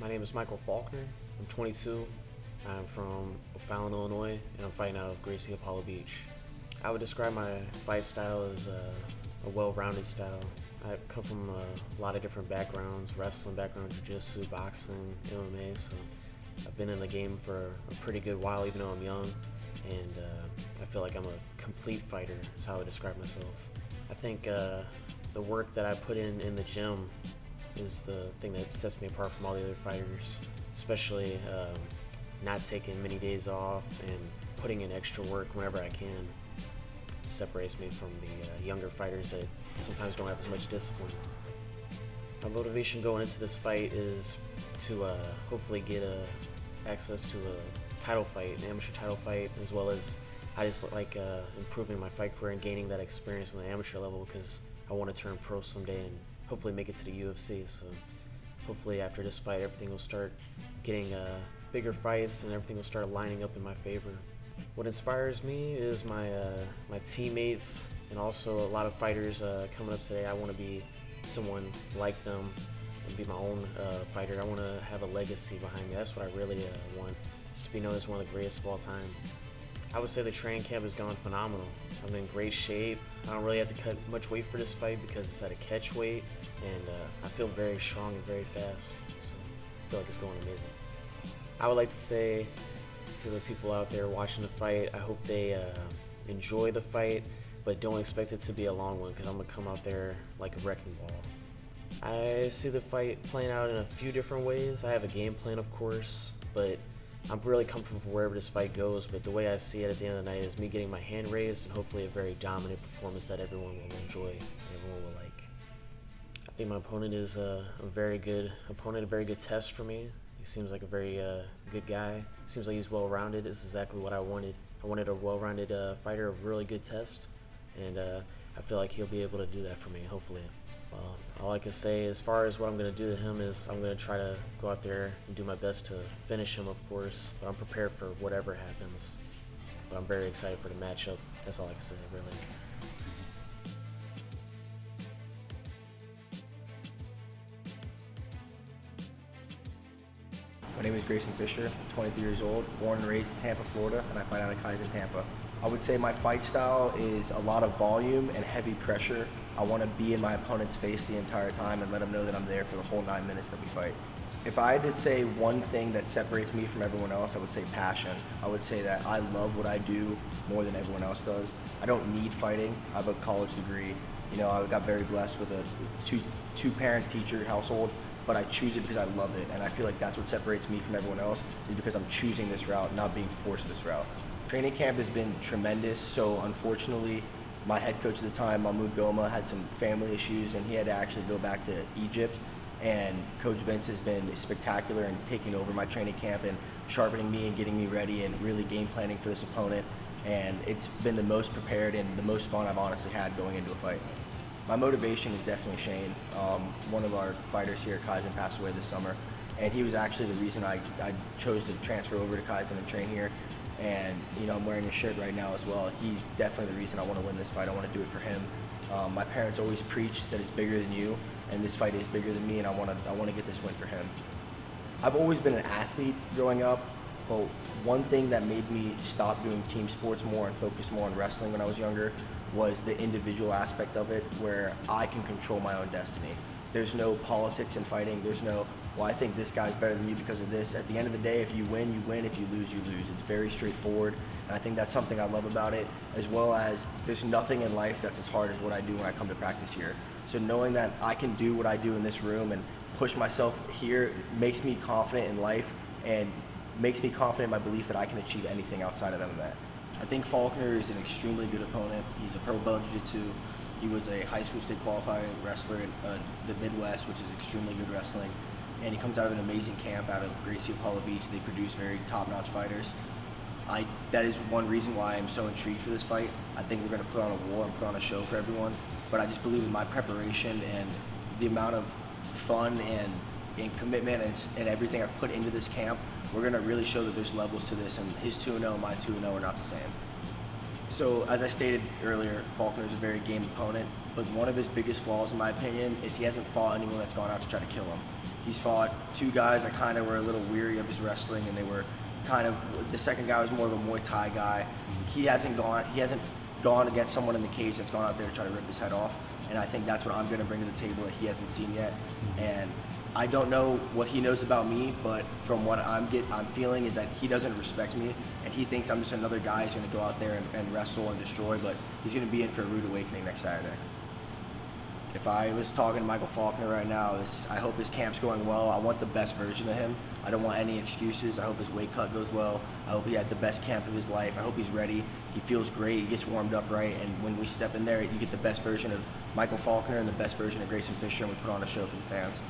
My name is Michael Faulkner. I'm 22. I'm from O'Fallon, Illinois, and I'm fighting out of Gracie, Apollo Beach. I would describe my fight style as a well-rounded style. I come from a lot of different backgrounds: wrestling background, jiu-jitsu, boxing, MMA. So I've been in the game for a pretty good while, even though I'm young. And I feel like I'm a complete fighter, is how I would describe myself. I think the work that I put in the gym is the thing that sets me apart from all the other fighters, especially not taking many days off and putting in extra work whenever I can. It separates me from the younger fighters that sometimes don't have as much discipline. My motivation going into this fight is to hopefully get access to a title fight, an amateur title fight, as well as I just like improving my fight career and gaining that experience on the amateur level, because I want to turn pro someday and hopefully make it to the UFC. So hopefully after this fight, everything will start getting bigger fights and everything will start lining up in my favor. What inspires me is my teammates and also a lot of fighters coming up today. I want to be someone like them and be my own fighter. I want to have a legacy behind me. That's what I really want, is to be known as one of the greatest of all time. I would say the training camp has gone phenomenal. I'm in great shape. I don't really have to cut much weight for this fight because it's at a catch weight, and I feel very strong and very fast, so I feel like it's going amazing. I would like to say to the people out there watching the fight, I hope they enjoy the fight, but don't expect it to be a long one, because I'm going to come out there like a wrecking ball. I see the fight playing out in a few different ways. I have a game plan, of course, but I'm really comfortable for wherever this fight goes. But the way I see it at the end of the night is me getting my hand raised and hopefully a very dominant performance that everyone will enjoy and everyone will like. I think my opponent is a very good opponent, a very good test for me. He seems like a very good guy. Seems like he's well-rounded. This is exactly what I wanted. I wanted a well-rounded fighter, a really good test, and I feel like he'll be able to do that for me, hopefully. All I can say as far as what I'm going to do to him is I'm going to try to go out there and do my best to finish him, of course, but I'm prepared for whatever happens. But I'm very excited for the matchup. That's all I can say, really. My name is Grayson Fisher, 23 years old, born and raised in Tampa, Florida, and I fight out of Kaizen, Tampa. I would say my fight style is a lot of volume and heavy pressure. I want to be in my opponent's face the entire time and let him know that I'm there for the whole 9 minutes that we fight. If I had to say one thing that separates me from everyone else, I would say passion. I would say that I love what I do more than everyone else does. I don't need fighting. I have a college degree. You know, I got very blessed with a two-parent teacher household, but I choose it because I love it, and I feel like that's what separates me from everyone else, is because I'm choosing this route, not being forced this route. Training camp has been tremendous, so unfortunately, my head coach at the time, Mahmoud Goma, had some family issues, and he had to actually go back to Egypt, and Coach Vince has been spectacular in taking over my training camp and sharpening me and getting me ready and really game planning for this opponent, and it's been the most prepared and the most fun I've honestly had going into a fight. My motivation is definitely Shane. One of our fighters here at Kaizen passed away this summer, and he was actually the reason I chose to transfer over to Kaizen and train here. And you know, I'm wearing a shirt right now as well. He's definitely the reason I want to win this fight. I want to do it for him. My parents always preach that it's bigger than you, and this fight is bigger than me, and I want to get this win for him. I've always been an athlete growing up, but one thing that made me stop doing team sports more and focus more on wrestling when I was younger was the individual aspect of it, where I can control my own destiny. There's no politics in fighting. There's no, well, I think this guy's better than you because of this. At the end of the day, if you win, you win. If you lose, you lose. It's very straightforward, and I think that's something I love about it, as well as there's nothing in life that's as hard as what I do when I come to practice here. So knowing that I can do what I do in this room and push myself here makes me confident in life and makes me confident in my belief that I can achieve anything outside of MMA. I think Faulkner is an extremely good opponent. He's a pro belt jiu-jitsu. He was a high school state qualifying wrestler in the Midwest, which is extremely good wrestling. And he comes out of an amazing camp out of Gracie, Apollo Beach. They produce very top-notch fighters. That is one reason why I'm so intrigued for this fight. I think we're going to put on a war and put on a show for everyone. But I just believe in my preparation and the amount of fun and commitment and everything I've put into this camp. We're going to really show that there's levels to this, and his 2-0 and my 2-0 are not the same. So as I stated earlier, Faulkner is a very game opponent, but one of his biggest flaws in my opinion is he hasn't fought anyone that's gone out to try to kill him. He's fought two guys that kind of were a little weary of his wrestling, and they were kind of, the second guy was more of a Muay Thai guy. He hasn't gone against someone in the cage that's gone out there to try to rip his head off, and I think that's what I'm going to bring to the table that he hasn't seen yet. And I don't know what he knows about me, but from what I'm feeling is that he doesn't respect me, and he thinks I'm just another guy who's going to go out there and wrestle and destroy, but he's going to be in for a rude awakening next Saturday. If I was talking to Michael Faulkner right now, I hope his camp's going well. I want the best version of him. I don't want any excuses. I hope his weight cut goes well. I hope he had the best camp of his life. I hope he's ready. He feels great. He gets warmed up right. And when we step in there, you get the best version of Michael Faulkner and the best version of Grayson Fisher, and we put on a show for the fans.